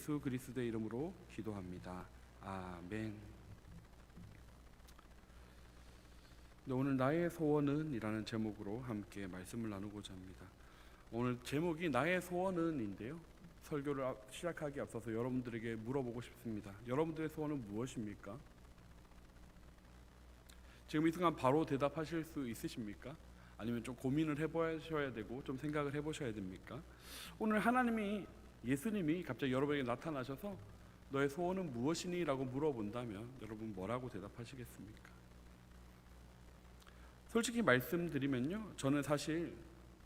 예수 그리스도의 이름으로 기도합니다. 아멘. 네, 오늘 나의 소원은 이라는 제목으로 함께 말씀을 나누고자 합니다. 오늘 제목이 나의 소원은인데요, 설교를 시작하기 앞서서 여러분들에게 물어보고 싶습니다. 여러분들의 소원은 무엇입니까? 지금 이 순간 바로 대답하실 수 있으십니까? 아니면 좀 고민을 해보셔야 되고 좀 생각을 해보셔야 됩니까? 오늘 예수님이 갑자기 여러분에게 나타나셔서 너의 소원은 무엇이니? 라고 물어본다면 여러분 뭐라고 대답하시겠습니까? 솔직히 말씀드리면요, 저는 사실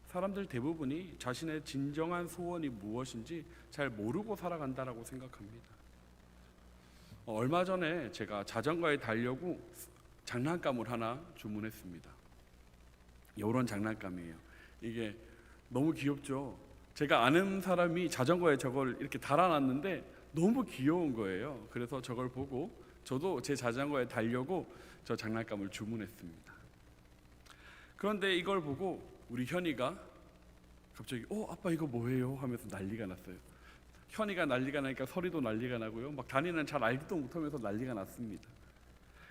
사람들 대부분이 자신의 진정한 소원이 무엇인지 잘 모르고 살아간다라고 생각합니다. 얼마 전에 제가 자전거에 타려고 장난감을 하나 주문했습니다. 이런 장난감이에요. 이게 너무 귀엽죠? 제가 아는 사람이 자전거에 저걸 이렇게 달아놨는데 너무 귀여운 거예요. 그래서 저걸 보고 저도 제 자전거에 타려고 저 장난감을 주문했습니다. 그런데 이걸 보고 우리 현이가 갑자기 아빠 이거 뭐예요? 하면서 난리가 났어요. 현이가 난리가 나니까 서리도 난리가 나고요. 막 다니는 잘 알지도 못하면서 난리가 났습니다.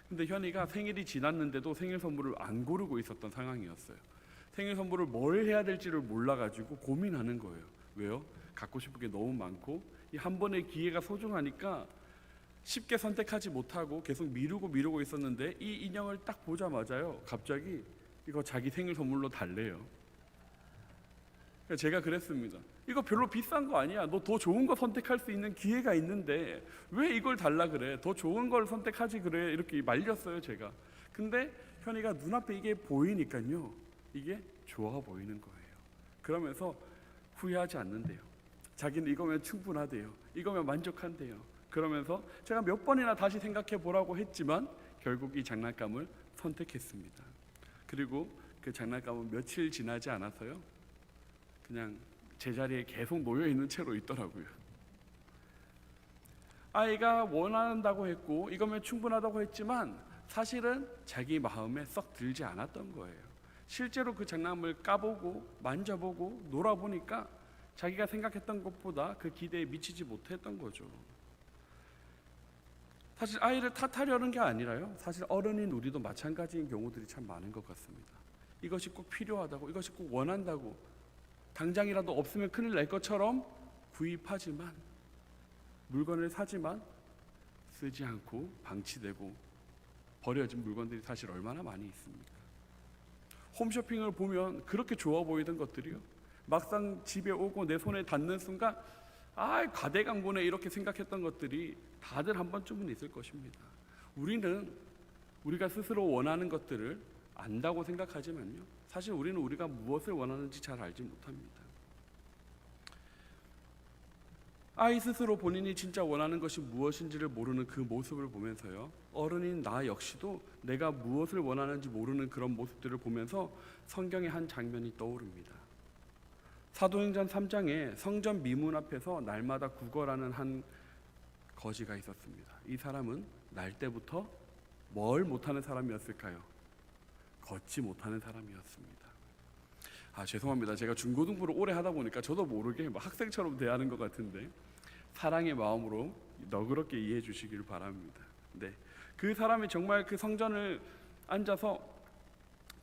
근데 현이가 생일이 지났는데도 생일 선물을 안 고르고 있었던 상황이었어요. 생일 선물을 뭘 해야 될지를 몰라가지고 고민하는 거예요. 왜요? 갖고 싶은 게 너무 많고 이 한 번의 기회가 소중하니까 쉽게 선택하지 못하고 계속 미루고 있었는데 이 인형을 딱 보자마자요, 갑자기 이거 자기 생일 선물로 달래요. 제가 그랬습니다. 이거 별로 비싼 거 아니야. 너 더 좋은 거 선택할 수 있는 기회가 있는데 왜 이걸 달라 그래? 더 좋은 걸 선택하지 그래. 이렇게 말렸어요, 제가. 근데 현이가 눈앞에 이게 보이니까요, 이게 좋아 보이는 거예요. 그러면서 후회하지 않는데요. 자기는 이거면 충분하대요. 이거면 만족한대요. 그러면서 제가 몇 번이나 다시 생각해 보라고 했지만 결국 이 장난감을 선택했습니다. 그리고 그 장난감은 며칠 지나지 않아서요, 그냥 제자리에 계속 놓여있는 채로 있더라고요. 아이가 원한다고 했고 이거면 충분하다고 했지만 사실은 자기 마음에 썩 들지 않았던 거예요. 실제로 그 장난감을 까보고 만져보고 놀아보니까 자기가 생각했던 것보다 그 기대에 미치지 못했던 거죠. 사실 아이를 탓하려는 게 아니라요, 사실 어른인 우리도 마찬가지인 경우들이 참 많은 것 같습니다. 이것이 꼭 필요하다고, 이것이 꼭 원한다고, 당장이라도 없으면 큰일 날 것처럼 구입하지만, 물건을 사지만 쓰지 않고 방치되고 버려진 물건들이 사실 얼마나 많이 있습니까? 홈쇼핑을 보면 그렇게 좋아 보이던 것들이요, 막상 집에 오고 내 손에 닿는 순간 과대광고네 이렇게 생각했던 것들이 다들 한 번쯤은 있을 것입니다. 우리가 스스로 원하는 것들을 안다고 생각하지만요, 사실 우리는 우리가 무엇을 원하는지 잘 알지 못합니다. 아이 스스로 본인이 진짜 원하는 것이 무엇인지를 모르는 그 모습을 보면서요, 어른인 나 역시도 내가 무엇을 원하는지 모르는 그런 모습들을 보면서 성경의 한 장면이 떠오릅니다. 사도행전 3장에 성전 미문 앞에서 날마다 구걸하는 한 거지가 있었습니다. 이 사람은 날 때부터 뭘 못하는 사람이었을까요? 걷지 못하는 사람이었습니다. 죄송합니다. 제가 중고등부를 오래 하다 보니까 저도 모르게 학생처럼 대하는 것 같은데 사랑의 마음으로 너그럽게 이해해 주시길 바랍니다. 네, 그 사람이 정말 그 성전을 앉아서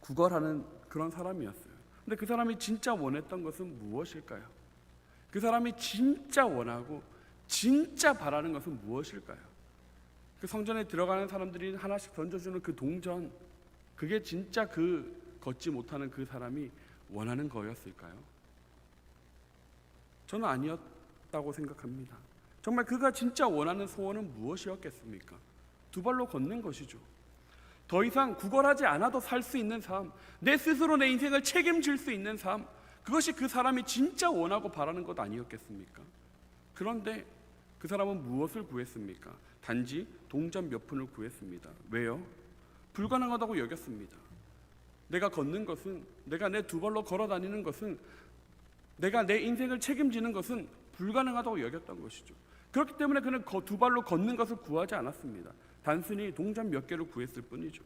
구걸하는 그런 사람이었어요. 근데 그 사람이 진짜 원했던 것은 무엇일까요? 그 사람이 진짜 원하고 진짜 바라는 것은 무엇일까요? 그 성전에 들어가는 사람들이 하나씩 던져주는 그 동전, 그게 진짜 그 걷지 못하는 그 사람이 원하는 거였을까요? 저는 아니었다고 생각합니다. 정말 그가 진짜 원하는 소원은 무엇이었겠습니까? 두 발로 걷는 것이죠. 더 이상 구걸하지 않아도 살 수 있는 삶, 내 스스로 내 인생을 책임질 수 있는 삶, 그것이 그 사람이 진짜 원하고 바라는 것 아니었겠습니까? 그런데 그 사람은 무엇을 구했습니까? 단지 동전 몇 푼을 구했습니다. 왜요? 불가능하다고 여겼습니다. 내가 걷는 것은, 내가 내 두 발로 걸어 다니는 것은, 내가 내 인생을 책임지는 것은 불가능하다고 여겼던 것이죠. 그렇기 때문에 그는 두 발로 걷는 것을 구하지 않았습니다. 단순히 동전 몇 개를 구했을 뿐이죠.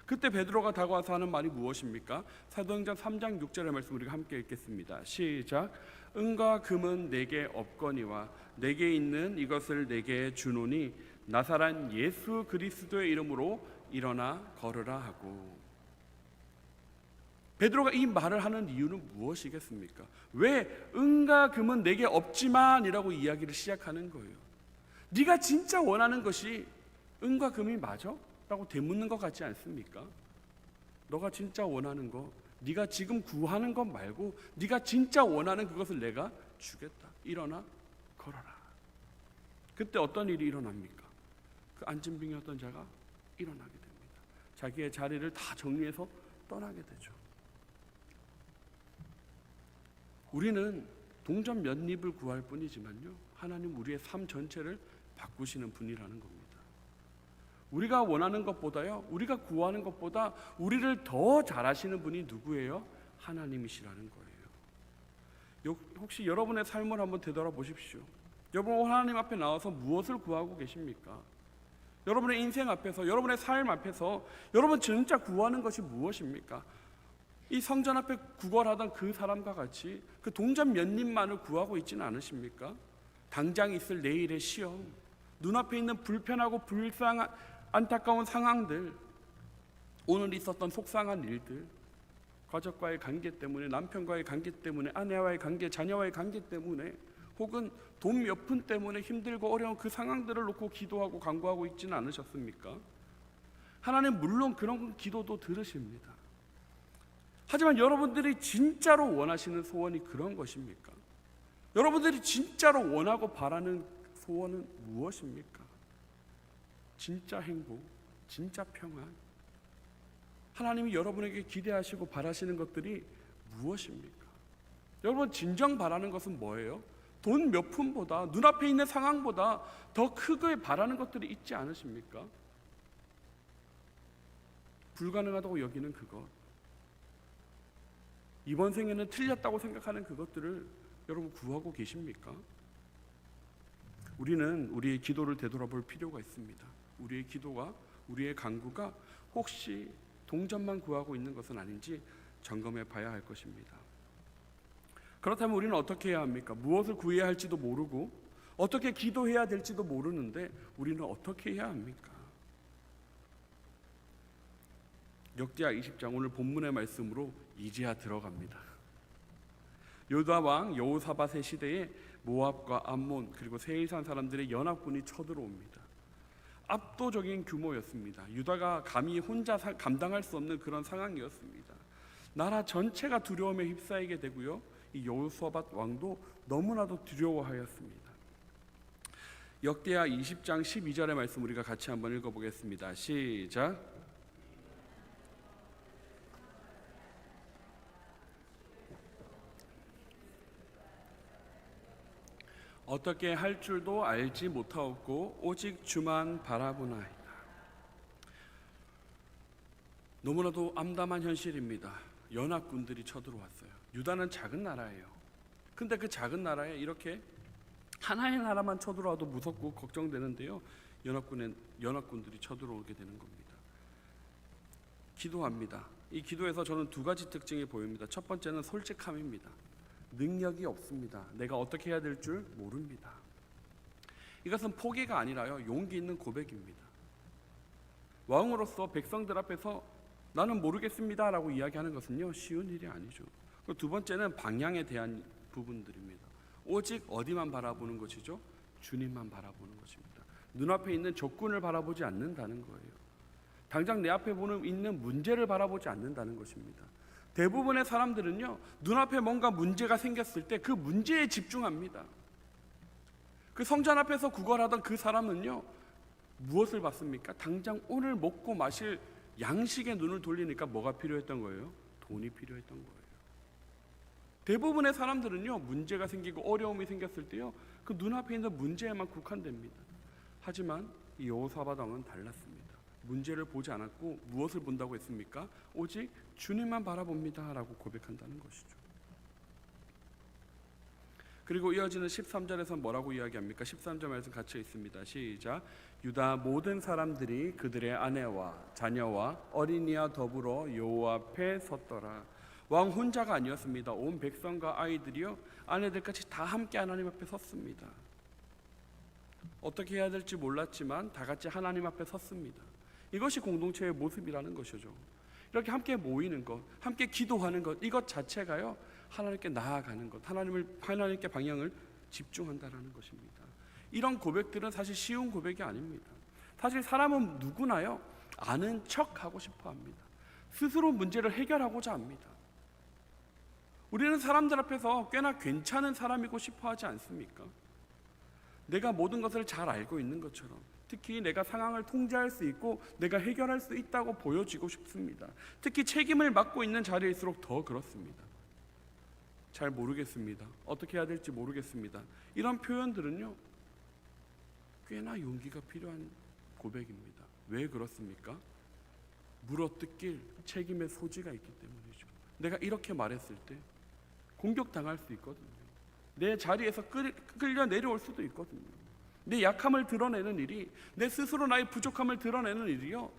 그때 베드로가 다가와서 하는 말이 무엇입니까? 사도행전 3장 6절의 말씀 우리가 함께 읽겠습니다. 시작. 은과 금은 내게 없거니와 내게 있는 이것을 내게 주노니 나사란 예수 그리스도의 이름으로 일어나 걸으라 하고. 베드로가 이 말을 하는 이유는 무엇이겠습니까? 왜 은과 금은 내게 없지만이라고 이야기를 시작하는 거예요. 네가 진짜 원하는 것이 은과 금이 맞아? 라고 되묻는 것 같지 않습니까? 너가 진짜 원하는 거, 네가 지금 구하는 것 말고 네가 진짜 원하는 그것을 내가 주겠다. 일어나 걸어라. 그때 어떤 일이 일어납니까? 그 앉은 빙이었던 자가 일어나게 됩니다. 자기의 자리를 다 정리해서 떠나게 되죠. 우리는 동전 몇 입을 구할 뿐이지만요, 하나님 우리의 삶 전체를 바꾸시는 분이라는 겁니다. 우리가 원하는 것보다요, 우리가 구하는 것보다 우리를 더 잘하시는 분이 누구예요? 하나님이시라는 거예요. 혹시 여러분의 삶을 한번 되돌아보십시오. 여러분 하나님 앞에 나와서 무엇을 구하고 계십니까? 여러분의 인생 앞에서, 여러분의 삶 앞에서 여러분 진짜 구하는 것이 무엇입니까? 이 성전 앞에 구걸하던 그 사람과 같이 그 동전 몇 입만을 구하고 있지는 않으십니까? 당장 있을 내일의 시험, 눈앞에 있는 불편하고 안타까운 상황들, 오늘 있었던 속상한 일들, 가족과의 관계 때문에, 남편과의 관계 때문에, 아내와의 관계, 자녀와의 관계 때문에, 혹은 돈 몇 푼 때문에 힘들고 어려운 그 상황들을 놓고 기도하고 간구하고 있지는 않으셨습니까? 하나님 물론 그런 기도도 들으십니다. 하지만 여러분들이 진짜로 원하시는 소원이 그런 것입니까? 여러분들이 진짜로 원하고 바라는 소원은 무엇입니까? 진짜 행복, 진짜 평안, 하나님이 여러분에게 기대하시고 바라시는 것들이 무엇입니까? 여러분 진정 바라는 것은 뭐예요? 돈 몇 푼보다, 눈앞에 있는 상황보다 더 크게 바라는 것들이 있지 않으십니까? 불가능하다고 여기는 그것, 이번 생에는 틀렸다고 생각하는 그것들을 여러분 구하고 계십니까? 우리는 우리의 기도를 되돌아볼 필요가 있습니다. 우리의 기도가, 우리의 간구가 혹시 동전만 구하고 있는 것은 아닌지 점검해 봐야 할 것입니다. 그렇다면 우리는 어떻게 해야 합니까? 무엇을 구해야 할지도 모르고 어떻게 기도해야 될지도 모르는데 우리는 어떻게 해야 합니까? 역대하 20장, 오늘 본문의 말씀으로 이제야 들어갑니다. 요다 왕 여호사밧의 시대에 모압과 암몬 그리고 세일산 사람들의 연합군이 쳐들어옵니다. 압도적인 규모였습니다. 유다가 감히 혼자 감당할 수 없는 그런 상황이었습니다. 나라 전체가 두려움에 휩싸이게 되고요, 이 여호사밧 왕도 너무나도 두려워하였습니다. 역대하 20장 12절의 말씀 우리가 같이 한번 읽어보겠습니다. 시작. 어떻게 할 줄도 알지 못하옵고 오직 주만 바라보나이다. 너무나도 암담한 현실입니다. 연합군들이 쳐들어왔어요. 유다는 작은 나라예요. 근데 그 작은 나라에 이렇게 하나의 나라만 쳐들어와도 무섭고 걱정되는데요, 연합군들이 쳐들어오게 되는 겁니다. 기도합니다. 이 기도에서 저는 두 가지 특징이 보입니다. 첫 번째는 솔직함입니다. 능력이 없습니다. 내가 어떻게 해야 될 줄 모릅니다. 이것은 포기가 아니라요, 용기 있는 고백입니다. 왕으로서 백성들 앞에서 나는 모르겠습니다 라고 이야기하는 것은요, 쉬운 일이 아니죠. 두 번째는 방향에 대한 부분들입니다. 오직 어디만 바라보는 것이죠? 주님만 바라보는 것입니다. 눈앞에 있는 적군을 바라보지 않는다는 거예요. 당장 내 앞에 있는 문제를 바라보지 않는다는 것입니다. 대부분의 사람들은요, 눈앞에 뭔가 문제가 생겼을 때 그 문제에 집중합니다. 그 성전 앞에서 구걸하던 그 사람은요, 무엇을 봤습니까? 당장 오늘 먹고 마실 양식에 눈을 돌리니까 뭐가 필요했던 거예요? 돈이 필요했던 거예요. 대부분의 사람들은요, 문제가 생기고 어려움이 생겼을 때요, 그 눈앞에 있는 문제에만 국한됩니다. 하지만 이 여호사밧 왕은 달랐습니다. 문제를 보지 않았고 무엇을 본다고 했습니까? 오직 주님만 바라봅니다 라고 고백한다는 것이죠. 그리고 이어지는 13절에서 뭐라고 이야기합니까? 13절 말씀 같이 있습니다. 시작. 유다 모든 사람들이 그들의 아내와 자녀와 어린이와 더불어 여호와 앞에 섰더라. 왕 혼자가 아니었습니다. 온 백성과 아이들이요, 아내들까지 다 함께 하나님 앞에 섰습니다. 어떻게 해야 될지 몰랐지만 다 같이 하나님 앞에 섰습니다. 이것이 공동체의 모습이라는 것이죠. 이렇게 함께 모이는 것, 함께 기도하는 것, 이것 자체가요 하나님께 나아가는 것, 하나님께 방향을 집중한다라는 것입니다. 이런 고백들은 사실 쉬운 고백이 아닙니다. 사실 사람은 누구나요 아는 척하고 싶어합니다. 스스로 문제를 해결하고자 합니다. 우리는 사람들 앞에서 꽤나 괜찮은 사람이고 싶어하지 않습니까? 내가 모든 것을 잘 알고 있는 것처럼, 특히 내가 상황을 통제할 수 있고 내가 해결할 수 있다고 보여지고 싶습니다. 특히 책임을 맡고 있는 자리일수록 더 그렇습니다. 잘 모르겠습니다. 어떻게 해야 될지 모르겠습니다. 이런 표현들은요 꽤나 용기가 필요한 고백입니다. 왜 그렇습니까? 물어뜯길 책임의 소지가 있기 때문이죠. 내가 이렇게 말했을 때 공격당할 수 있거든요. 내 자리에서 끌려 내려올 수도 있거든요. 내 약함을 드러내는 일이, 내 스스로 나의 부족함을 드러내는 일이요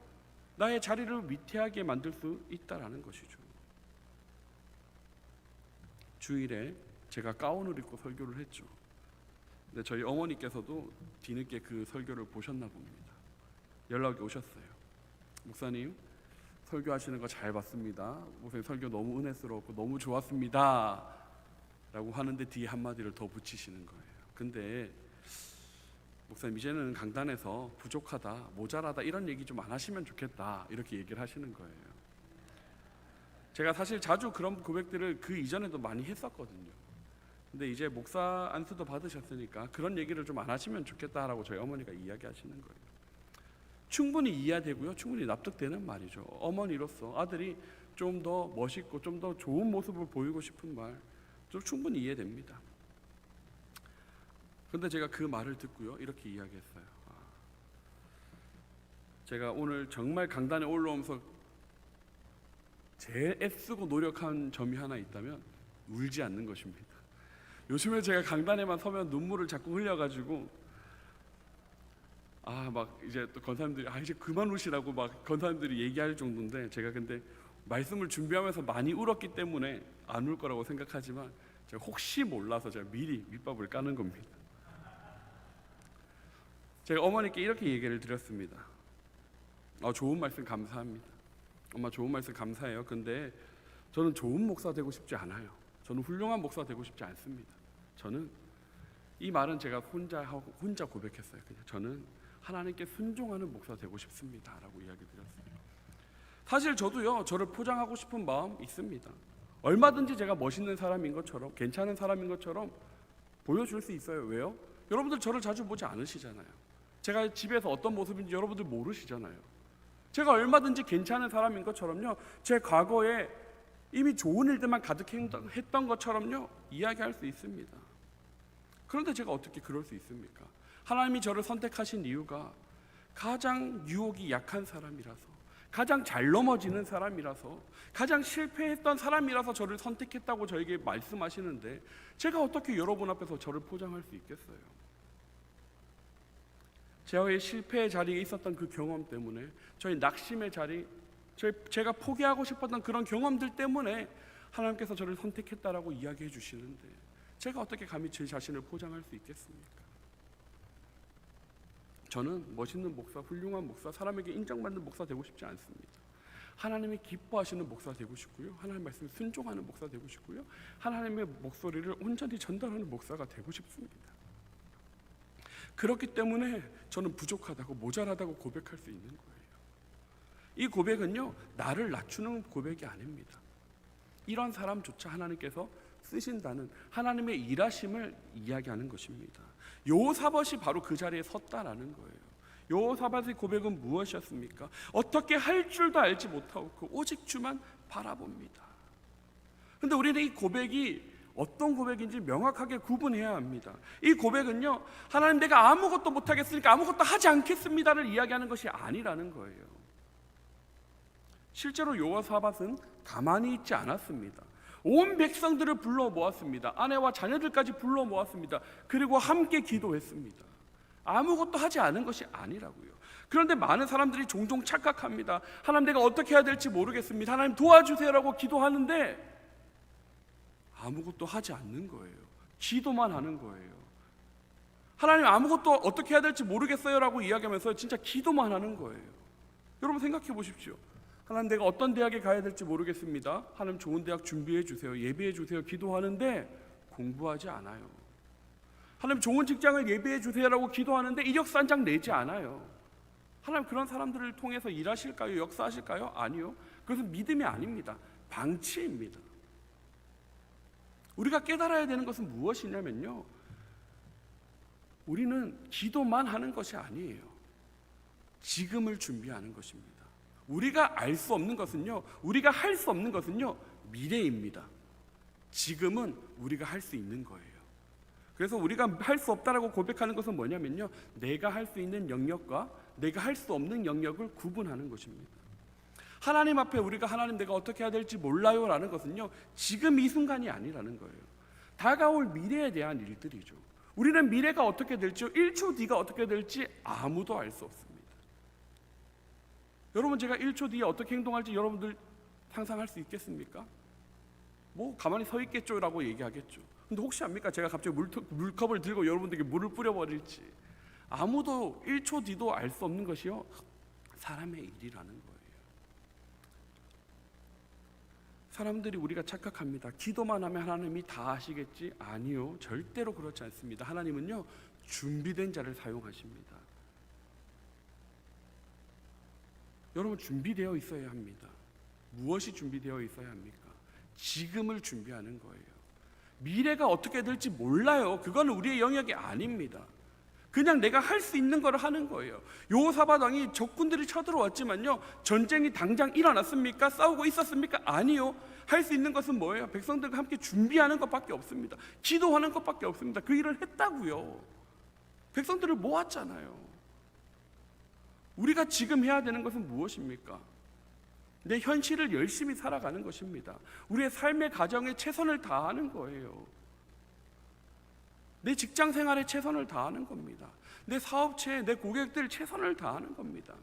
나의 자리를 위태하게 만들 수 있다라는 것이죠. 주일에 제가 가운을 입고 설교를 했죠. 근데 저희 어머니께서도 뒤늦게 그 설교를 보셨나 봅니다. 연락이 오셨어요. 목사님 설교하시는 거 잘 봤습니다. 목사님 설교 너무 은혜스러웠고 너무 좋았습니다 라고 하는데 뒤에 한마디를 더 붙이시는 거예요. 근데 목사님 이제는 강단에서 부족하다, 모자라다 이런 얘기 좀 안 하시면 좋겠다 이렇게 얘기를 하시는 거예요. 제가 사실 자주 그런 고백들을 그 이전에도 많이 했었거든요. 근데 이제 목사 안수도 받으셨으니까 그런 얘기를 좀 안 하시면 좋겠다라고 저희 어머니가 이야기하시는 거예요. 충분히 이해되고요, 충분히 납득되는 말이죠. 어머니로서 아들이 좀 더 멋있고 좀 더 좋은 모습을 보이고 싶은 말, 좀 충분히 이해됩니다. 그런데 제가 그 말을 듣고요 이렇게 이야기했어요. 제가 오늘 정말 강단에 올라오면서 제일 애쓰고 노력한 점이 하나 있다면 울지 않는 것입니다. 요즘에 제가 강단에만 서면 눈물을 자꾸 흘려가지고 막 이제 또 권사님들이 이제 그만 우시라고 막 권사님들이 얘기할 정도인데, 제가 근데 말씀을 준비하면서 많이 울었기 때문에 안 울 거라고 생각하지만 제가 혹시 몰라서 제가 미리 밑밥을 까는 겁니다. 제가 어머니께 이렇게 얘기를 드렸습니다. 좋은 말씀 감사합니다. 엄마 좋은 말씀 감사해요. 근데 저는 좋은 목사 되고 싶지 않아요. 저는 훌륭한 목사 되고 싶지 않습니다. 저는 이 말은 제가 혼자 고백했어요. 그냥 저는 하나님께 순종하는 목사 되고 싶습니다 라고 이야기 드렸어요. 사실 저도요 저를 포장하고 싶은 마음 있습니다. 얼마든지 제가 멋있는 사람인 것처럼, 괜찮은 사람인 것처럼 보여줄 수 있어요. 왜요? 여러분들 저를 자주 보지 않으시잖아요. 제가 집에서 어떤 모습인지 여러분들 모르시잖아요. 제가 얼마든지 괜찮은 사람인 것처럼요 제 과거에 이미 좋은 일들만 가득했던 것처럼요 이야기할 수 있습니다. 그런데 제가 어떻게 그럴 수 있습니까? 하나님이 저를 선택하신 이유가 가장 유혹이 약한 사람이라서, 가장 잘 넘어지는 사람이라서, 가장 실패했던 사람이라서 저를 선택했다고 저에게 말씀하시는데 제가 어떻게 여러분 앞에서 저를 포장할 수 있겠어요? 저의 실패의 자리에 있었던 그 경험 때문에, 저희 낙심의 자리, 제가 포기하고 싶었던 그런 경험들 때문에 하나님께서 저를 선택했다라고 이야기해 주시는데 제가 어떻게 감히 제 자신을 포장할 수 있겠습니까? 저는 멋있는 목사, 훌륭한 목사, 사람에게 인정받는 목사 되고 싶지 않습니다. 하나님이 기뻐하시는 목사 되고 싶고요, 하나님 말씀에 순종하는 목사 되고 싶고요, 하나님의 목소리를 온전히 전달하는 목사가 되고 싶습니다. 그렇기 때문에 저는 부족하다고, 모자라다고 고백할 수 있는 거예요. 이 고백은요 나를 낮추는 고백이 아닙니다. 이런 사람조차 하나님께서 쓰신다는 하나님의 일하심을 이야기하는 것입니다. 여호사밧이 바로 그 자리에 섰다라는 거예요. 여호사밧의 고백은 무엇이었습니까? 어떻게 할 줄도 알지 못하고 오직 주만 바라봅니다. 그런데 우리는 이 고백이 어떤 고백인지 명확하게 구분해야 합니다. 이 고백은요 하나님 내가 아무것도 못하겠으니까 아무것도 하지 않겠습니다를 이야기하는 것이 아니라는 거예요. 실제로 여호사밧은 가만히 있지 않았습니다. 온 백성들을 불러 모았습니다. 아내와 자녀들까지 불러 모았습니다. 그리고 함께 기도했습니다. 아무것도 하지 않은 것이 아니라고요. 그런데 많은 사람들이 종종 착각합니다. 하나님 내가 어떻게 해야 될지 모르겠습니다. 하나님 도와주세요라고 기도하는데 아무것도 하지 않는 거예요. 기도만 하는 거예요. 하나님 아무것도 어떻게 해야 될지 모르겠어요 라고 이야기하면서 진짜 기도만 하는 거예요. 여러분 생각해 보십시오. 하나님, 내가 어떤 대학에 가야 될지 모르겠습니다. 하나님, 좋은 대학 준비해 주세요, 예배해 주세요, 기도하는데 공부하지 않아요. 하나님, 좋은 직장을 예배해 주세요라고 기도하는데 이력서 한 장 내지 않아요. 하나님, 그런 사람들을 통해서 일하실까요? 역사하실까요? 아니요. 그것은 믿음이 아닙니다. 방치입니다. 우리가 깨달아야 되는 것은 무엇이냐면요, 우리는 기도만 하는 것이 아니에요. 지금을 준비하는 것입니다. 우리가 알 수 없는 것은요, 우리가 할 수 없는 것은요, 미래입니다. 지금은 우리가 할 수 있는 거예요. 그래서 우리가 할 수 없다라고 고백하는 것은 뭐냐면요, 내가 할 수 있는 영역과 내가 할 수 없는 영역을 구분하는 것입니다. 하나님 앞에 우리가 하나님, 내가 어떻게 해야 될지 몰라요 라는 것은요, 지금 이 순간이 아니라는 거예요. 다가올 미래에 대한 일들이죠. 우리는 미래가 어떻게 될지, 1초 뒤가 어떻게 될지 아무도 알 수 없습니다. 여러분, 제가 1초 뒤에 어떻게 행동할지 여러분들 상상할 수 있겠습니까? 뭐 가만히 서 있겠죠 라고 얘기하겠죠. 근데 혹시 압니까? 제가 갑자기 물컵을 들고 여러분들에게 물을 뿌려버릴지. 아무도 1초 뒤도 알 수 없는 것이요, 사람의 일이라는 거예요. 사람들이, 우리가 착각합니다. 기도만 하면 하나님이 다 하시겠지? 아니요, 절대로 그렇지 않습니다. 하나님은요, 준비된 자를 사용하십니다. 여러분, 준비되어 있어야 합니다. 무엇이 준비되어 있어야 합니까? 지금을 준비하는 거예요. 미래가 어떻게 될지 몰라요. 그건 우리의 영역이 아닙니다. 그냥 내가 할 수 있는 걸 하는 거예요. 여호사밧 왕이 적군들이 쳐들어왔지만요, 전쟁이 당장 일어났습니까? 싸우고 있었습니까? 아니요. 할 수 있는 것은 뭐예요? 백성들과 함께 준비하는 것밖에 없습니다. 기도하는 것밖에 없습니다. 그 일을 했다고요. 백성들을 모았잖아요. 우리가 지금 해야 되는 것은 무엇입니까? 내 현실을 열심히 살아가는 것입니다. 우리의 삶의 가정에 최선을 다하는 거예요. 내 직장 생활에 최선을 다하는 겁니다. 내 사업체에 내 고객들 최선을 다하는 겁니다.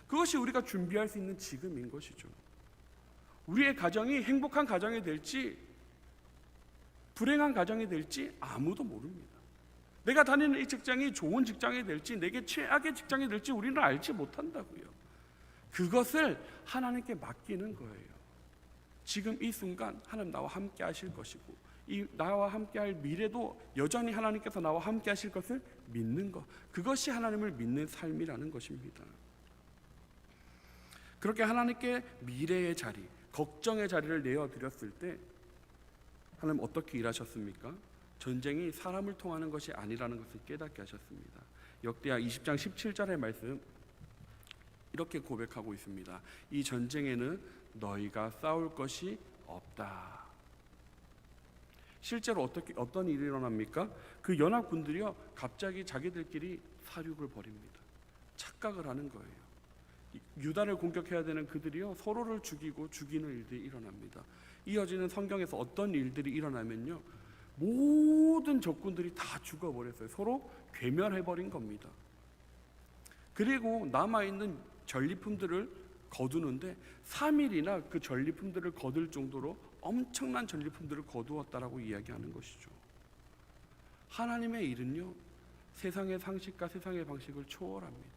그것이 우리가 준비할 수 있는 지금인 것이죠. 우리의 가정이 행복한 가정이 될지 불행한 가정이 될지 아무도 모릅니다. 내가 다니는 이 직장이 좋은 직장이 될지 내게 최악의 직장이 될지 우리는 알지 못한다고요. 그것을 하나님께 맡기는 거예요. 지금 이 순간 하나님 나와 함께 하실 것이고, 이 나와 함께 할 미래도 여전히 하나님께서 나와 함께 하실 것을 믿는 것, 그것이 하나님을 믿는 삶이라는 것입니다. 그렇게 하나님께 미래의 자리, 걱정의 자리를 내어드렸을 때 하나님 어떻게 일하셨습니까? 전쟁이 사람을 통하는 것이 아니라는 것을 깨닫게 하셨습니다. 역대하 20장 17절의 말씀 이렇게 고백하고 있습니다. 이 전쟁에는 너희가 싸울 것이 없다. 실제로 어떤 일이 일어납니까? 그 연합군들이요, 갑자기 자기들끼리 사륙을 벌입니다. 착각을 하는 거예요. 유다를 공격해야 되는 그들이요, 서로를 죽이고 죽이는 일들이 일어납니다. 이어지는 성경에서 어떤 일들이 일어나면요, 모든 적군들이 다 죽어버렸어요. 서로 괴멸해버린 겁니다. 그리고 남아있는 전리품들을 거두는데 3일이나 그 전리품들을 거둘 정도로 엄청난 전리품들을 거두었다라고 이야기하는 것이죠. 하나님의 일은요, 세상의 상식과 세상의 방식을 초월합니다.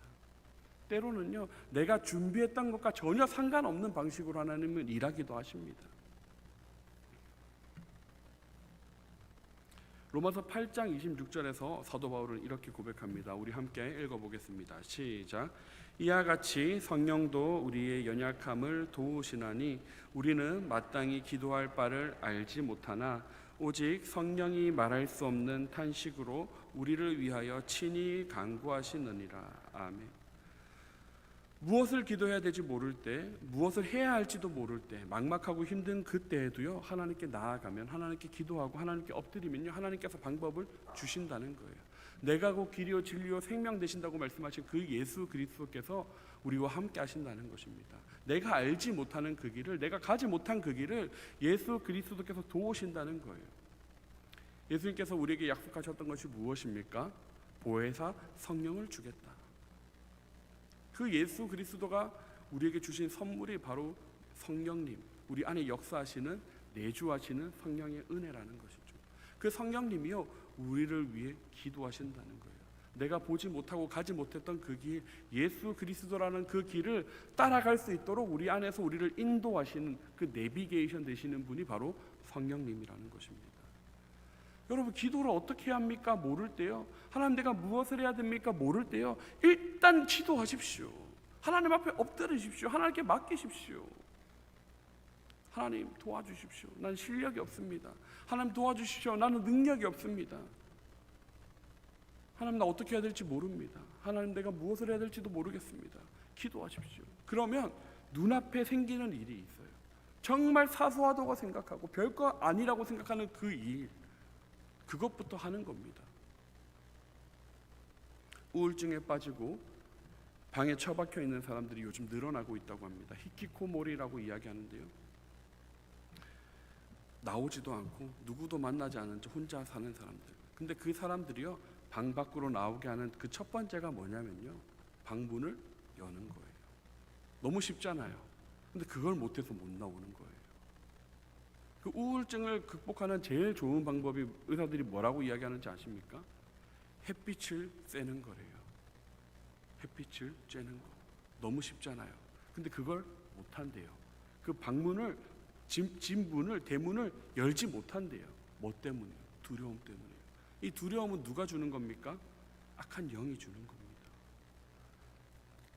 때로는요, 내가 준비했던 것과 전혀 상관없는 방식으로 하나님은 일하기도 하십니다. 로마서 8장 26절에서 사도 바울은 이렇게 고백합니다. 우리 함께 읽어보겠습니다. 시작. 이와 같이 성령도 우리의 연약함을 도우시나니 우리는 마땅히 기도할 바를 알지 못하나 오직 성령이 말할 수 없는 탄식으로 우리를 위하여 친히 간구하시느니라. 아멘. 무엇을 기도해야 될지 모를 때, 무엇을 해야 할지도 모를 때, 막막하고 힘든 그때에도요, 하나님께 나아가면, 하나님께 기도하고 하나님께 엎드리면요, 하나님께서 방법을 주신다는 거예요. 내가 곧 길이요 진리요 생명 되신다고 말씀하신 그 예수 그리스도께서 우리와 함께 하신다는 것입니다. 내가 알지 못하는 그 길을, 내가 가지 못한 그 길을 예수 그리스도께서 도우신다는 거예요. 예수님께서 우리에게 약속하셨던 것이 무엇입니까? 보혜사 성령을 주겠다. 그 예수 그리스도가 우리에게 주신 선물이 바로 성령님, 우리 안에 역사하시는 내주하시는 성령의 은혜라는 것이죠. 그 성령님이요 우리를 위해 기도하신다는 거예요. 내가 보지 못하고 가지 못했던 그 길, 예수 그리스도라는 그 길을 따라갈 수 있도록 우리 안에서 우리를 인도하시는 그 내비게이션 되시는 분이 바로 성령님이라는 것입니다. 여러분, 기도를 어떻게 해야 합니까? 모를 때요. 하나님, 내가 무엇을 해야 됩니까? 모를 때요. 일단 기도하십시오. 하나님 앞에 엎드리십시오. 하나님께 맡기십시오. 하나님 도와주십시오. 난 실력이 없습니다. 하나님 도와주십시오. 나는 능력이 없습니다. 하나님, 나 어떻게 해야 될지 모릅니다. 하나님, 내가 무엇을 해야 될지도 모르겠습니다. 기도하십시오. 그러면 눈앞에 생기는 일이 있어요. 정말 사소하다고 생각하고 별거 아니라고 생각하는 그 일, 그것부터 하는 겁니다. 우울증에 빠지고 방에 처박혀 있는 사람들이 요즘 늘어나고 있다고 합니다. 히키코모리라고 이야기하는데요. 나오지도 않고 누구도 만나지 않은 채 혼자 사는 사람들. 근데 그 사람들이요, 방 밖으로 나오게 하는 그 첫 번째가 뭐냐면요, 방문을 여는 거예요. 너무 쉽잖아요. 근데 그걸 못해서 못 나오는 거예요. 그 우울증을 극복하는 제일 좋은 방법이 의사들이 뭐라고 이야기하는지 아십니까? 햇빛을 쐬는 거래요. 햇빛을 쬐는 거. 너무 쉽잖아요. 근데 그걸 못한대요. 그 방문을, 진문을, 대문을 열지 못한대요. 뭐 때문이에요? 두려움 때문이에요. 이 두려움은 누가 주는 겁니까? 악한 영이 주는 겁니다.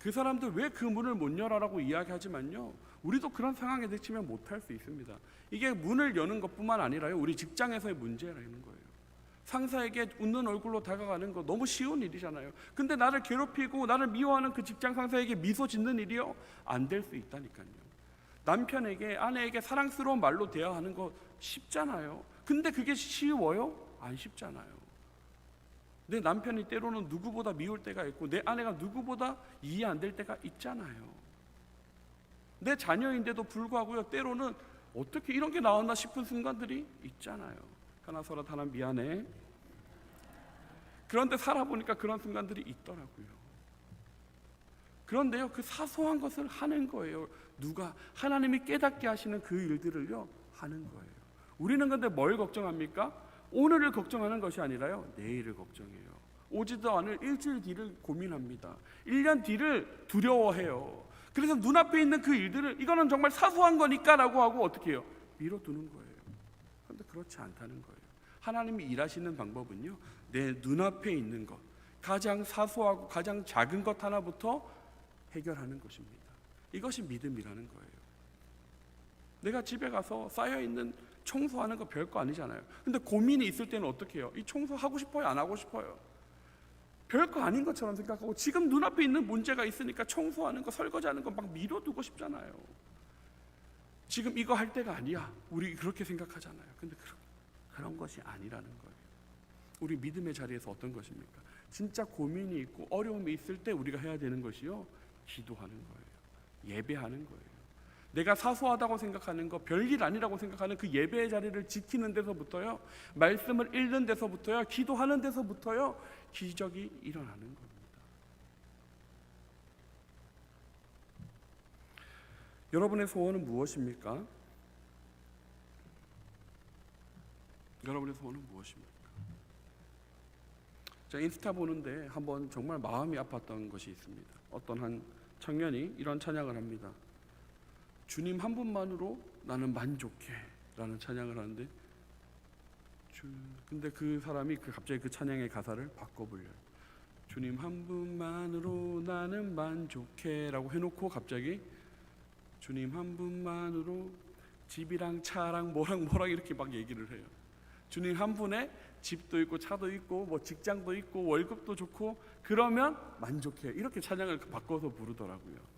그 사람들 왜 그 문을 못 열어라고 이야기하지만요, 우리도 그런 상황에 닥치면 못할 수 있습니다. 이게 문을 여는 것뿐만 아니라요, 우리 직장에서의 문제라는 거예요. 상사에게 웃는 얼굴로 다가가는 거 너무 쉬운 일이잖아요. 근데 나를 괴롭히고 나를 미워하는 그 직장 상사에게 미소 짓는 일이요, 안 될 수 있다니까요. 남편에게, 아내에게 사랑스러운 말로 대화하는 거 쉽잖아요. 근데 그게 쉬워요? 안 쉽잖아요. 내 남편이 때로는 누구보다 미울 때가 있고 내 아내가 누구보다 이해 안 될 때가 있잖아요. 내 자녀인데도 불구하고요, 때로는 어떻게 이런 게 나왔나 싶은 순간들이 있잖아요. 하나서라, 하나 미안해. 그런데 살아보니까 그런 순간들이 있더라고요. 그런데요, 그 사소한 것을 하는 거예요. 누가? 하나님이 깨닫게 하시는 그 일들을요 하는 거예요. 우리는 근데 뭘 걱정합니까? 오늘을 걱정하는 것이 아니라요, 내일을 걱정해요. 오지도 않을 일주일 뒤를 고민합니다. 1년 뒤를 두려워해요. 그래서 눈앞에 있는 그 일들을 이거는 정말 사소한 거니까 라고 하고 어떻게 해요? 미뤄두는 거예요. 그런데 그렇지 않다는 거예요. 하나님이 일하시는 방법은요, 내 눈앞에 있는 것, 가장 사소하고 가장 작은 것 하나부터 해결하는 것입니다. 이것이 믿음이라는 거예요. 내가 집에 가서 쌓여있는 청소하는 거 별거 아니잖아요. 근데 고민이 있을 때는 어떻게 해요? 이 청소 하고 싶어요? 안 하고 싶어요? 별거 아닌 것처럼 생각하고 지금 눈앞에 있는 문제가 있으니까 청소하는 거, 설거지하는 거 막 미뤄두고 싶잖아요. 지금 이거 할 때가 아니야, 우리 그렇게 생각하잖아요. 근데 그런 것이 아니라는 거예요. 우리 믿음의 자리에서 어떤 것입니까? 진짜 고민이 있고 어려움이 있을 때 우리가 해야 되는 것이요, 기도하는 거예요. 예배하는 거예요. 내가 사소하다고 생각하는 거, 별일 아니라고 생각하는 그 예배의 자리를 지키는 데서부터요, 말씀을 읽는 데서부터요, 기도하는 데서부터요, 기적이 일어나는 겁니다. 여러분의 소원은 무엇입니까? 여러분의 소원은 무엇입니까? 제가 인스타 보는데 한번 정말 마음이 아팠던 것이 있습니다. 어떤 한 청년이 이런 찬양을 합니다. 주님 한 분만으로 나는 만족해 라는 찬양을 하는데, 근데 그 사람이 갑자기 그 찬양의 가사를 바꿔 불려요. 주님 한 분만으로 나는 만족해 라고 해놓고 갑자기 주님 한 분만으로 집이랑 차랑 뭐랑 이렇게 막 얘기를 해요. 주님 한 분에 집도 있고 차도 있고 뭐 직장도 있고 월급도 좋고 그러면 만족해, 이렇게 찬양을 바꿔서 부르더라고요.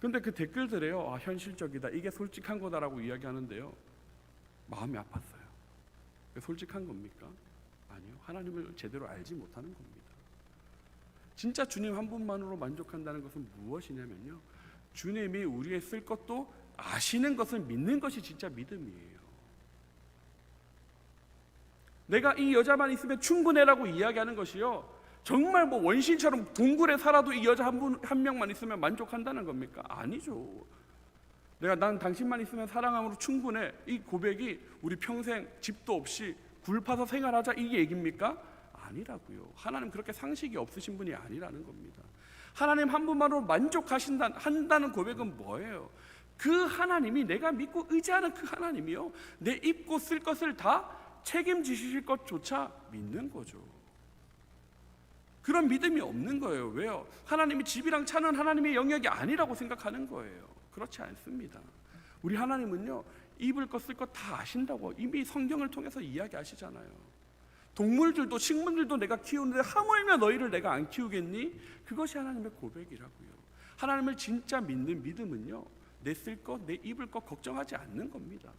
근데 그 댓글들에요, 현실적이다, 이게 솔직한 거다라고 이야기하는데요, 마음이 아팠어요. 솔직한 겁니까? 아니요. 하나님을 제대로 알지 못하는 겁니다. 진짜 주님 한 분만으로 만족한다는 것은 무엇이냐면요, 주님이 우리의 쓸 것도 아시는 것을 믿는 것이 진짜 믿음이에요. 내가 이 여자만 있으면 충분해라고 이야기하는 것이요, 정말 뭐 원신처럼 동굴에 살아도 이 여자 한 명만 있으면 만족한다는 겁니까? 아니죠. 난 당신만 있으면 사랑함으로 충분해. 이 고백이 우리 평생 집도 없이 굴 파서 생활하자 이 얘기입니까? 아니라고요. 하나님 그렇게 상식이 없으신 분이 아니라는 겁니다. 하나님 한 분만으로 만족하신다는 고백은 뭐예요? 그 하나님이, 내가 믿고 의지하는 그 하나님이요, 내 입고 쓸 것을 다 책임지실 것조차 믿는 거죠. 그런 믿음이 없는 거예요. 왜요? 하나님이 집이랑 차는 하나님의 영역이 아니라고 생각하는 거예요. 그렇지 않습니다. 우리 하나님은요, 입을 것 쓸 것 다 아신다고 이미 성경을 통해서 이야기하시잖아요. 동물들도 식물들도 내가 키우는데 하물며 너희를 내가 안 키우겠니? 그것이 하나님의 고백이라고요. 하나님을 진짜 믿는 믿음은요, 내 쓸 것, 내 입을 것 걱정하지 않는 겁니다.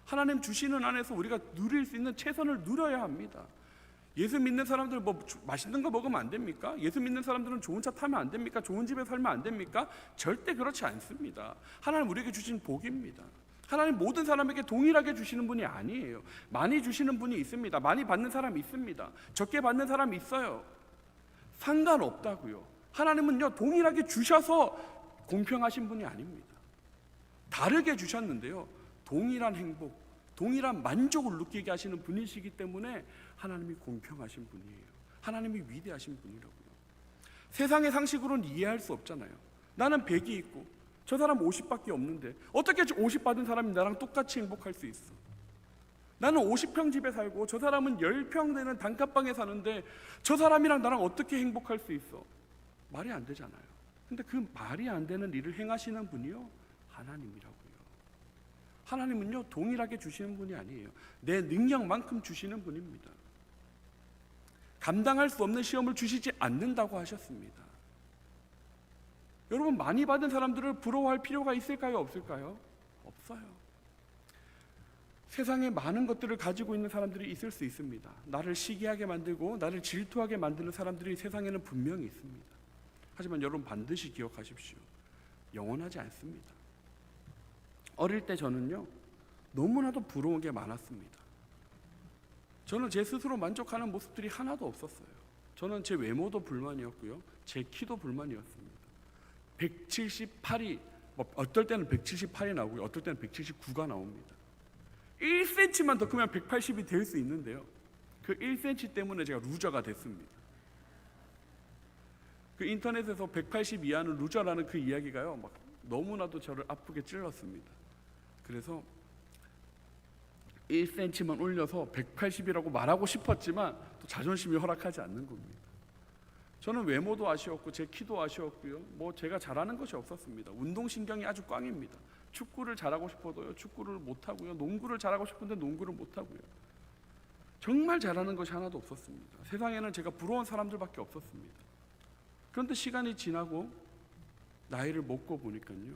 하나님 주시는 안에서 우리가 누릴 수 있는 최선을 누려야 합니다. 예수 믿는 사람들 뭐 맛있는 거 먹으면 안 됩니까? 예수 믿는 사람들은 좋은 차 타면 안 됩니까? 좋은 집에 살면 안 됩니까? 절대 그렇지 않습니다. 하나님 우리에게 주신 복입니다. 하나님 모든 사람에게 동일하게 주시는 분이 아니에요. 많이 주시는 분이 있습니다. 많이 받는 사람이 있습니다. 적게 받는 사람이 있어요. 상관없다고요. 하나님은요, 동일하게 주셔서 공평하신 분이 아닙니다. 다르게 주셨는데요, 동일한 행복, 동일한 만족을 느끼게 하시는 분이시기 때문에 하나님이 공평하신 분이에요. 하나님이 위대하신 분이라고요. 세상의 상식으로는 이해할 수 없잖아요. 나는 100이 있고 저 사람 50밖에 없는데 어떻게 50 받은 사람이 나랑 똑같이 행복할 수 있어? 나는 50평 집에 살고 저 사람은 10평 되는 단칸방에 사는데 저 사람이랑 나랑 어떻게 행복할 수 있어? 말이 안 되잖아요. 근데 그 말이 안 되는 일을 행하시는 분이요, 하나님이라고요. 하나님은요, 동일하게 주시는 분이 아니에요. 내 능력만큼 주시는 분입니다. 감당할 수 없는 시험을 주시지 않는다고 하셨습니다. 여러분, 많이 받은 사람들을 부러워할 필요가 있을까요? 없을까요? 없어요. 세상에 많은 것들을 가지고 있는 사람들이 있을 수 있습니다. 나를 시기하게 만들고 나를 질투하게 만드는 사람들이 세상에는 분명히 있습니다. 하지만 여러분 반드시 기억하십시오. 영원하지 않습니다. 어릴 때 저는요, 너무나도 부러운 게 많았습니다. 저는 제 스스로 만족하는 모습들이 하나도 없었어요. 저는 제 외모도 불만이었고요, 제 키도 불만이었습니다. 178이 어떨 때는 178이 나오고요, 어떨 때는 179가 나옵니다. 1cm만 더 크면 180이 될 수 있는데요, 그 1cm 때문에 제가 루저가 됐습니다. 그 인터넷에서 180 이하는 루저라는 그 이야기가요, 막 너무나도 저를 아프게 찔렀습니다. 그래서 1cm만 올려서 180이라고 말하고 싶었지만 또 자존심이 허락하지 않는 겁니다. 저는 외모도 아쉬웠고 제 키도 아쉬웠고요, 뭐 제가 잘하는 것이 없었습니다. 운동신경이 아주 꽝입니다. 축구를 잘하고 싶어도요, 축구를 못하고요, 농구를 잘하고 싶은데 농구를 못하고요, 정말 잘하는 것이 하나도 없었습니다. 세상에는 제가 부러운 사람들밖에 없었습니다. 그런데 시간이 지나고 나이를 먹고 보니까요,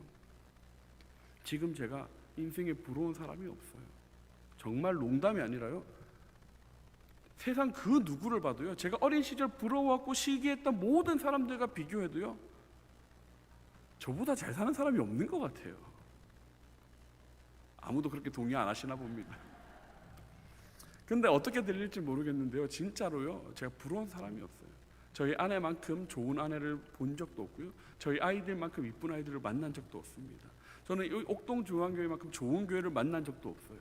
지금 제가 인생에 부러운 사람이 없어요. 정말 농담이 아니라요, 세상 그 누구를 봐도요, 제가 어린 시절 부러워하고 시기했던 모든 사람들과 비교해도요, 저보다 잘 사는 사람이 없는 것 같아요. 아무도 그렇게 동의 안 하시나 봅니다. 근데 어떻게 들릴지 모르겠는데요, 진짜로요, 제가 부러운 사람이 없어요. 저희 아내만큼 좋은 아내를 본 적도 없고요, 저희 아이들만큼 이쁜 아이들을 만난 적도 없습니다. 저는 이 옥동중앙교회만큼 좋은 교회를 만난 적도 없어요.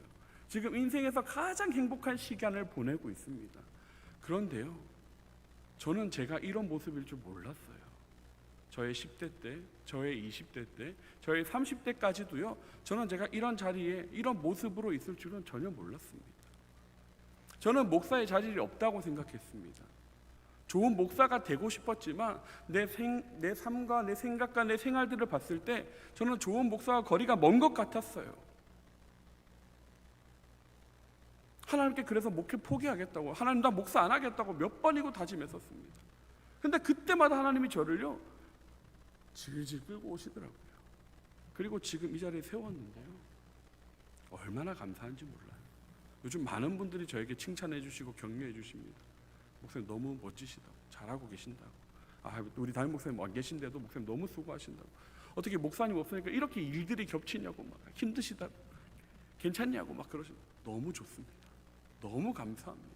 지금 인생에서 가장 행복한 시간을 보내고 있습니다. 그런데요, 저는 제가 이런 모습일 줄 몰랐어요. 저의 10대 때, 저의 20대 때, 저의 30대까지도요, 저는 제가 이런 자리에 이런 모습으로 있을 줄은 전혀 몰랐습니다. 저는 목사의 자질이 없다고 생각했습니다. 좋은 목사가 되고 싶었지만 내 삶과 내 생각과 내 생활들을 봤을 때 저는 좋은 목사와 거리가 먼 것 같았어요. 하나님께 그래서 목회 포기하겠다고, 하나님 나 목사 안 하겠다고 몇 번이고 다짐했었습니다. 근데 그때마다 하나님이 저를요, 질질 끌고 오시더라고요. 그리고 지금 이 자리에 세웠는데요, 얼마나 감사한지 몰라요. 요즘 많은 분들이 저에게 칭찬해 주시고 격려해 주십니다. 목사님 너무 멋지시다고, 잘하고 계신다고, 우리 담임 목사님 안 계신데도 목사님 너무 수고하신다고, 어떻게 목사님 없으니까 이렇게 일들이 겹치냐고, 막 힘드시다고, 괜찮냐고 막 그러시고, 너무 좋습니다. 너무 감사합니다.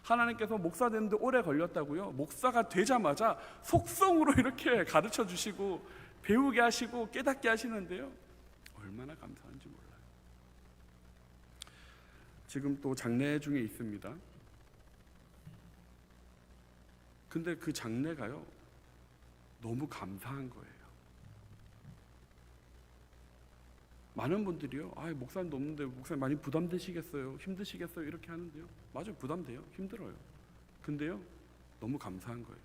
하나님께서 목사 되는데 오래 걸렸다고요, 목사가 되자마자 속성으로 이렇게 가르쳐 주시고 배우게 하시고 깨닫게 하시는데요, 얼마나 감사한지 몰라요. 지금 또 장례 중에 있습니다. 근데 그 장례가요, 너무 감사한 거예요. 많은 분들이요, 목사님 높는데 목사님 많이 부담되시겠어요? 힘드시겠어요? 이렇게 하는데요. 맞아요, 부담돼요. 힘들어요. 근데요, 너무 감사한 거예요.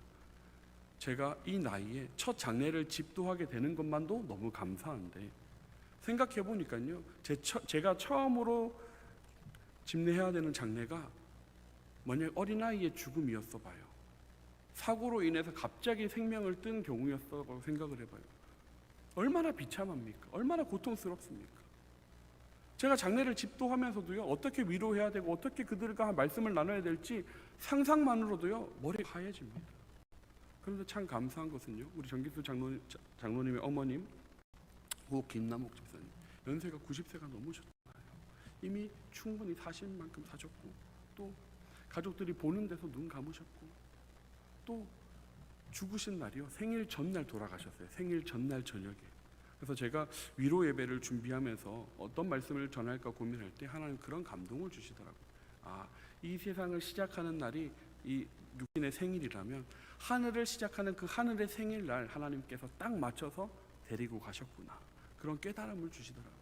제가 이 나이에 첫 장례를 집도하게 되는 것만도 너무 감사한데, 생각해 보니까요, 제가 처음으로 집례해야 되는 장례가 만약 어린아이의 죽음이었어 봐요. 사고로 인해서 갑자기 생명을 뜬 경우였다고 생각을 해봐요. 얼마나 비참합니까? 얼마나 고통스럽습니까? 제가 장례를 집도하면서도요, 어떻게 위로해야 되고 어떻게 그들과 말씀을 나눠야 될지 상상만으로도요, 머리가 하얘집니다. 그런데 참 감사한 것은요, 우리 정기수 장로님의 어머님, 고 김남옥 집사님, 연세가 90세가 넘으셨잖아요. 이미 충분히 사실 만큼 사셨고, 또 가족들이 보는 데서 눈 감으셨고, 또 죽으신 날이요, 생일 전날 돌아가셨어요. 생일 전날 저녁에. 그래서 제가 위로 예배를 준비하면서 어떤 말씀을 전할까 고민할 때 하나님 그런 감동을 주시더라고요. 이 세상을 시작하는 날이 이 육신의 생일이라면 하늘을 시작하는 그 하늘의 생일날 하나님께서 딱 맞춰서 데리고 가셨구나, 그런 깨달음을 주시더라고요.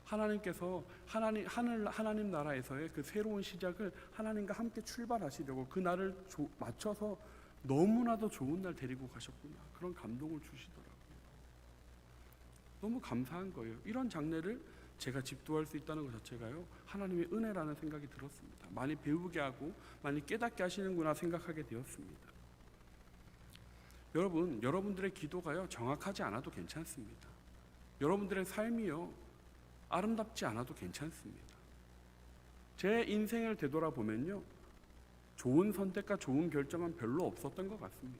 하나님께서 하나님 나라에서의 그 새로운 시작을 하나님과 함께 출발하시려고 그 날을 맞춰서 너무나도 좋은 날 데리고 가셨구나, 그런 감동을 주시더라고요. 너무 감사한 거예요. 이런 장례를 제가 집도할 수 있다는 것 자체가요, 하나님의 은혜라는 생각이 들었습니다. 많이 배우게 하고 많이 깨닫게 하시는구나 생각하게 되었습니다. 여러분, 여러분들의 기도가요, 정확하지 않아도 괜찮습니다. 여러분들의 삶이요, 아름답지 않아도 괜찮습니다. 제 인생을 되돌아보면요, 좋은 선택과 좋은 결정은 별로 없었던 것 같습니다.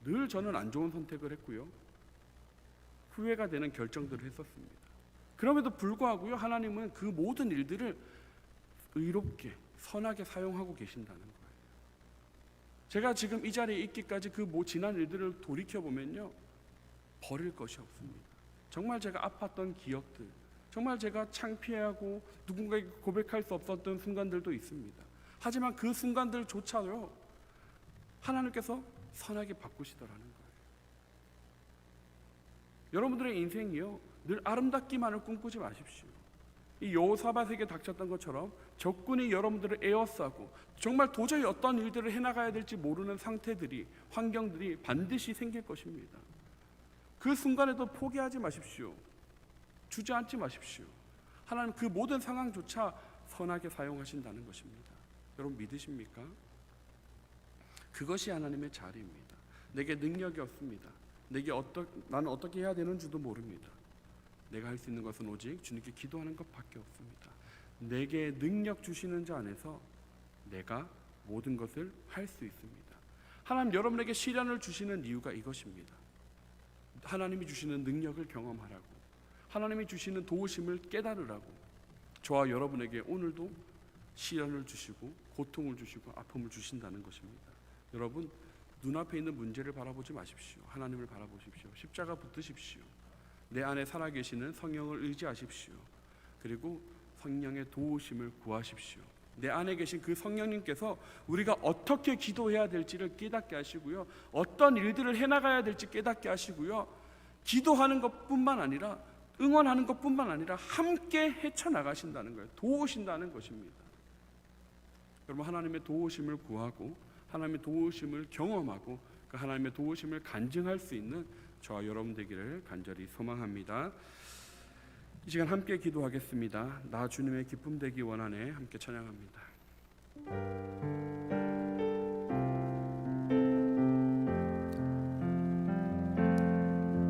늘 저는 안 좋은 선택을 했고요, 후회가 되는 결정들을 했었습니다. 그럼에도 불구하고요, 하나님은 그 모든 일들을 의롭게 선하게 사용하고 계신다는 거예요. 제가 지금 이 자리에 있기까지 그 지난 일들을 돌이켜보면요, 버릴 것이 없습니다. 정말 제가 아팠던 기억들, 정말 제가 창피하고 누군가에게 고백할 수 없었던 순간들도 있습니다. 하지만 그 순간들조차도 하나님께서 선하게 바꾸시더라는 거예요. 여러분들의 인생이요, 늘 아름답기만을 꿈꾸지 마십시오. 이 여호사밧에게 닥쳤던 것처럼 적군이 여러분들을 에워싸고 정말 도저히 어떤 일들을 해나가야 될지 모르는 상태들이, 환경들이 반드시 생길 것입니다. 그 순간에도 포기하지 마십시오. 주저앉지 마십시오. 하나님 그 모든 상황조차 선하게 사용하신다는 것입니다. 여러분 믿으십니까? 그것이 하나님의 자리입니다. 내게 능력이 없습니다. 나는 어떻게 해야 되는 줄도 모릅니다. 내가 할 수 있는 것은 오직 주님께 기도하는 것밖에 없습니다. 내게 능력 주시는 자 안에서 내가 모든 것을 할 수 있습니다. 하나님 여러분에게 시련을 주시는 이유가 이것입니다. 하나님이 주시는 능력을 경험하라고, 하나님이 주시는 도우심을 깨달으라고, 저와 여러분에게 오늘도 시련을 주시고 고통을 주시고 아픔을 주신다는 것입니다. 여러분, 눈앞에 있는 문제를 바라보지 마십시오. 하나님을 바라보십시오. 십자가 붙드십시오. 내 안에 살아계시는 성령을 의지하십시오. 그리고 성령의 도우심을 구하십시오. 내 안에 계신 그 성령님께서 우리가 어떻게 기도해야 될지를 깨닫게 하시고요, 어떤 일들을 해나가야 될지 깨닫게 하시고요, 기도하는 것뿐만 아니라 응원하는 것뿐만 아니라 함께 헤쳐나가신다는 거예요. 도우신다는 것입니다. 여러분, 하나님의 도우심을 구하고 하나님의 도우심을 경험하고 그 하나님의 도우심을 간증할 수 있는 저와 여러분 되기를 간절히 소망합니다. 이 시간 함께 기도하겠습니다. 나 주님의 기쁨 되기 원하네. 함께 찬양합니다.